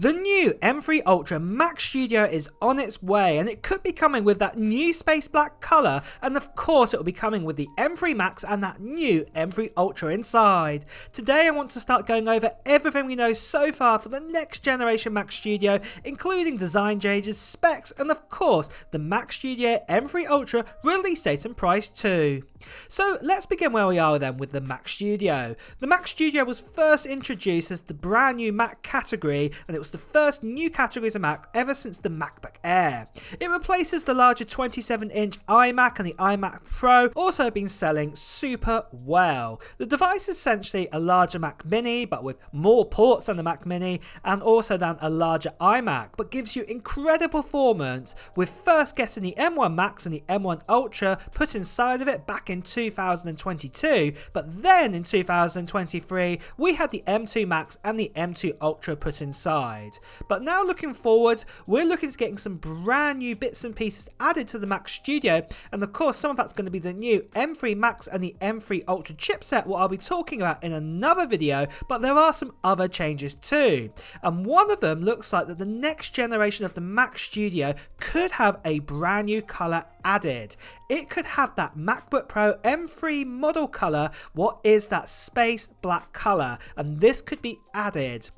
The new M3 Ultra Mac Studio is on its way, and it could be coming with that new space black colour, and of course it will be coming with the M3 Max and that new M3 Ultra inside. Today I want to start going over everything we know so far for the next generation Mac Studio, including design changes, specs, and of course the Mac Studio M3 Ultra release date and price too. So let's begin where we are then with the Mac Studio. The Mac Studio was first introduced as the brand new Mac category, and it was the first new category of Mac ever since the MacBook Air. It replaces the larger 27-inch iMac, and the iMac Pro also have been selling super well. The device is essentially a larger Mac Mini but with more ports than the Mac Mini, and also than a larger iMac, but gives you incredible performance, with first getting the M1 Max and the M1 Ultra put inside of it back in 2022, but then in 2023 we had the M2 Max and the M2 Ultra put inside. But now looking forward, we're looking at getting some brand new bits and pieces added to the Mac Studio, and of course some of that's going to be the new M3 Max and the M3 Ultra chipset, what I'll be talking about in another video, but there are some other changes too. And one of them looks like that the next generation of the Mac Studio could have a brand new colour added. It could have that MacBook Pro M3 model colour, what is that space black colour, and this could be added.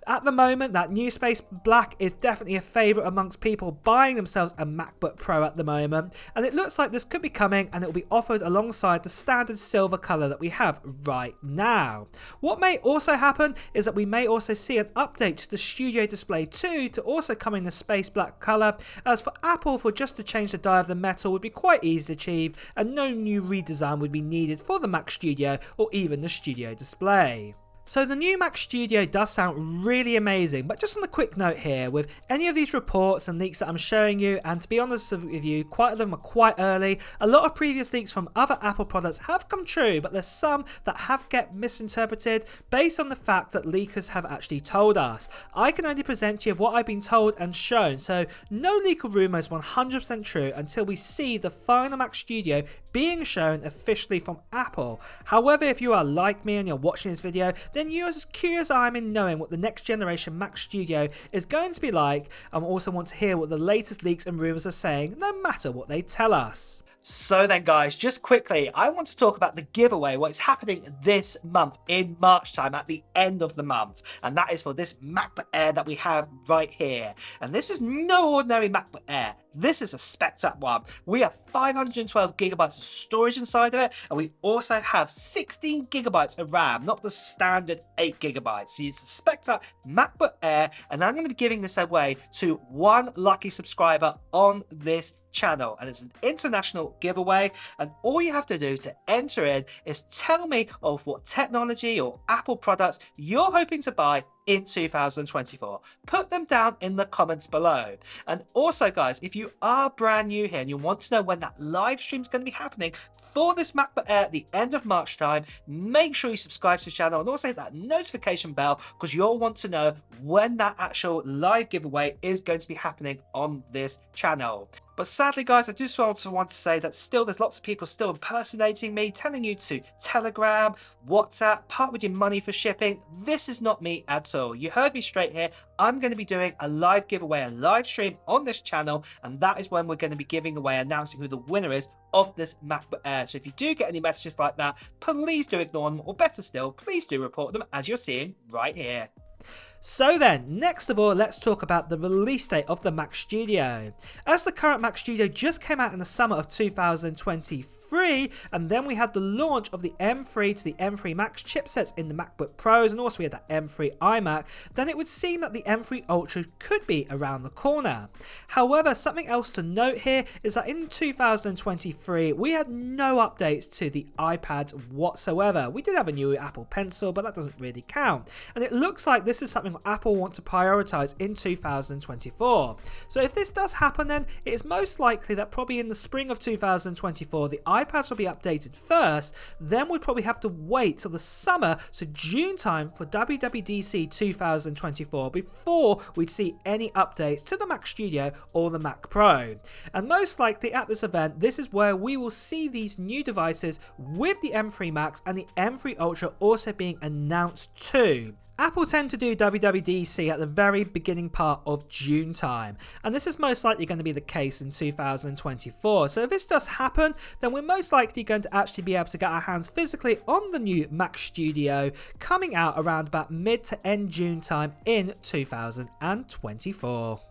At the moment, that new space black is definitely a favourite amongst people buying themselves a MacBook Pro at the moment, and it looks like this could be coming, and it will be offered alongside the standard silver colour that we have right now. What may also happen is that we may also see an update to the Studio Display 2 to also come in the space black colour, as for Apple, for just to change the dye of the metal would be quite easy to achieve, and no new redesign would be needed for the Mac Studio or even the Studio Display. So the new Mac Studio does sound really amazing, but just on a quick note here, with any of these reports and leaks that I'm showing you, and to be honest with you, quite a lot of them are quite early. A lot of previous leaks from other Apple products have come true, but there's some that have get misinterpreted based on the fact that leakers have actually told us. I can only present you what I've been told and shown, so no leaker rumour is 100% true until we see the final Mac Studio being shown officially from Apple. However, if you are like me and you're watching this video, then you're as curious as I am in knowing what the next generation Mac Studio is going to be like, and also want to hear what the latest leaks and rumours are saying, no matter what they tell us. So then guys, just quickly, I want to talk about the giveaway, what's happening this month in March time at the end of the month, and that is for this MacBook Air that we have right here. And this is no ordinary MacBook Air, this is a spec'd up one. We have 512 gigabytes of storage inside of it, and we also have 16 gigabytes of RAM, not the standard 8 gigabytes. So it's a spec'd up MacBook Air, and I'm going to be giving this away to one lucky subscriber on this channel, and it's an international giveaway, and all you have to do to enter in is tell me of what technology or Apple products you're hoping to buy in 2024. Put them down in the comments below. And also guys, if you are brand new here and you want to know when that live stream is going to be happening for this MacBook Air at the end of March time, make sure you subscribe to the channel and also hit that notification bell, because you'll want to know when that actual live giveaway is going to be happening on this channel. But sadly guys, I just also want to say that still there's lots of people still impersonating me, telling you to Telegram, WhatsApp, part with your money for shipping. This is not me at all. You heard me straight here. I'm going to be doing a live giveaway, a live stream on this channel, and that is when we're going to be giving away, announcing who the winner is of this MacBook Air. So if you do get any messages like that, please do ignore them, or better still, please do report them, as you're seeing right here. So then, next of all, let's talk about the release date of the Mac Studio. As the current Mac Studio just came out in the summer of 2023, and then we had the launch of the M3 to the M3 Max chipsets in the MacBook Pros, and also we had that M3 iMac, then it would seem that the M3 Ultra could be around the corner. However, something else to note here is that in 2023, we had no updates to the iPads whatsoever. We did have a new Apple Pencil, but that doesn't really count. And it looks like this is something Apple want to prioritize in 2024. So if this does happen, then it is most likely that probably in the spring of 2024 the iPads will be updated first, then we'd probably have to wait till the summer, so June time, for WWDC 2024 before we'd see any updates to the Mac Studio or the Mac Pro. And most likely at this event, this is where we will see these new devices with the M3 Max and the M3 Ultra also being announced too. Apple tend to do WWDC at the very beginning part of June time, and this is most likely going to be the case in 2024. So if this does happen, then we're most likely going to actually be able to get our hands physically on the new Mac Studio coming out around about mid to end June time in 2024.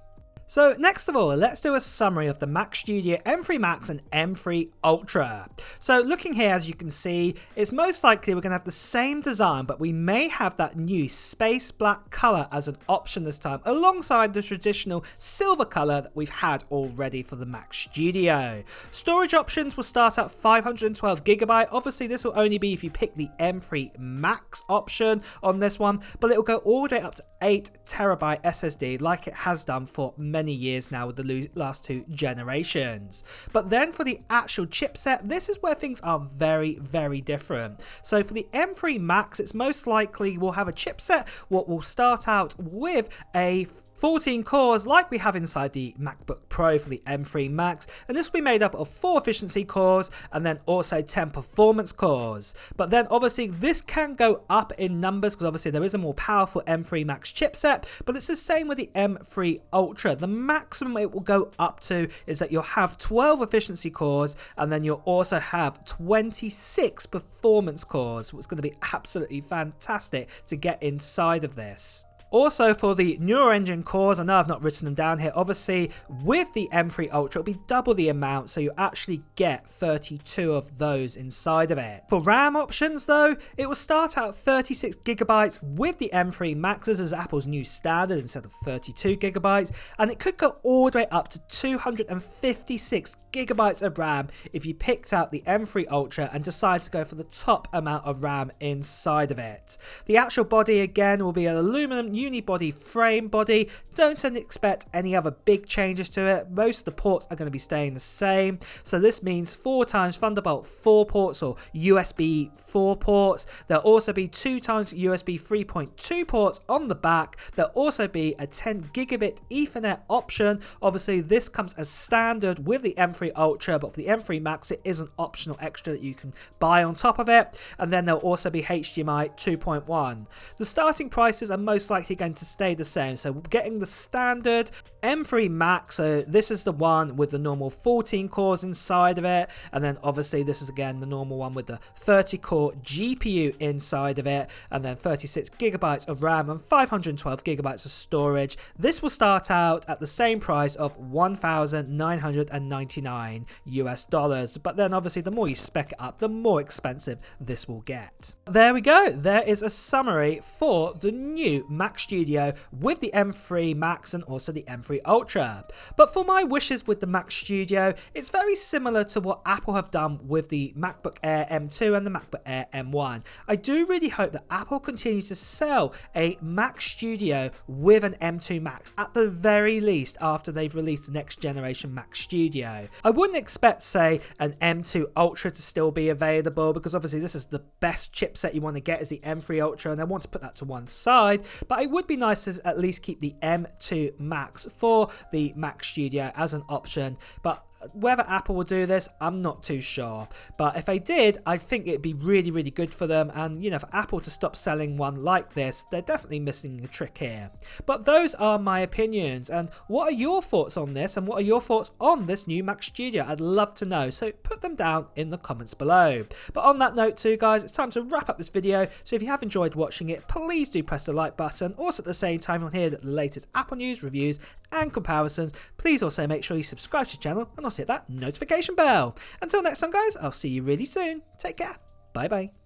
So next of all, let's do a summary of the Mac Studio M3 Max and M3 Ultra. So looking here, as you can see, it's most likely we're going to have the same design, but we may have that new space black color as an option this time, alongside the traditional silver color that we've had already for the Mac Studio. Storage options will start at 512GB. Obviously, this will only be if you pick the M3 Max option on this one, but it will go all the way up to 8TB SSD like it has done for many years now with the last two generations. But then for the actual chipset, this is where things are very, very different. So for the M3 Max, it's most likely we'll have a chipset what will start out with a 14 cores like we have inside the MacBook Pro for the M3 Max, and this will be made up of 4 efficiency cores and then also 10 performance cores. But then obviously this can go up in numbers because obviously there is a more powerful M3 Max chipset, but it's the same with the M3 Ultra. The maximum it will go up to is that you'll have 12 efficiency cores and then you'll also have 26 performance cores. It's going to be absolutely fantastic to get inside of this. Also for the neural engine cores, I know I've not written them down here, obviously with the M3 Ultra it'll be double the amount, so you actually get 32 of those inside of it. For RAM options though, it will start out 36GB with the M3 Max. This is Apple's new standard instead of 32GB, and it could go all the way up to 256GB of RAM if you picked out the M3 Ultra and decide to go for the top amount of RAM inside of it. The actual body again will be an aluminum unibody frame body. Don't expect any other big changes to it. Most of the ports are going to be staying the same. So this means 4 times Thunderbolt 4 ports or USB 4 ports. There'll also be 2 times USB 3.2 ports on the back. There'll also be a 10 gigabit Ethernet option. Obviously this comes as standard with the M3 Ultra, but for the M3 Max it is an optional extra that you can buy on top of it. And then there'll also be HDMI 2.1. The starting prices are most likely going to stay the same, so we're getting the standard M3 Max, so this is the one with the normal 14 cores inside of it, and then obviously this is again the normal one with the 30 core GPU inside of it, and then 36GB of RAM and 512GB of storage. This will start out at the same price of $1,999 but then obviously the more you spec it up, the more expensive this will get. There we go, there is a summary for the new Mac Studio with the M3 Max and also the M3 Ultra. But for my wishes with the Mac Studio, it's very similar to what Apple have done with the MacBook Air M2 and the MacBook Air M1. I do really hope that Apple continues to sell a Mac Studio with an M2 Max at the very least after they've released the next generation Mac Studio. I wouldn't expect, say, an M2 Ultra to still be available because obviously this is the best chipset you want to get is the M3 Ultra, and I want to put that to one side, but it would be nice to at least keep the M2 Max for the Mac Studio as an option. But whether Apple will do this, I'm not too sure. But if they did, I think it'd be really, really good for them. And, you know, for Apple to stop selling one like this, they're definitely missing a trick here. But those are my opinions. And what are your thoughts on this? And what are your thoughts on this new Mac Studio? I'd love to know. So put them down in the comments below. But on that note too, guys, it's time to wrap up this video. So if you have enjoyed watching it, please do press the like button. Also at the same time, you'll hear the latest Apple news, reviews, and comparisons. Please also make sure you subscribe to the channel and also hit that notification bell. Until next time, guys, I'll see you really soon. Take care. Bye bye.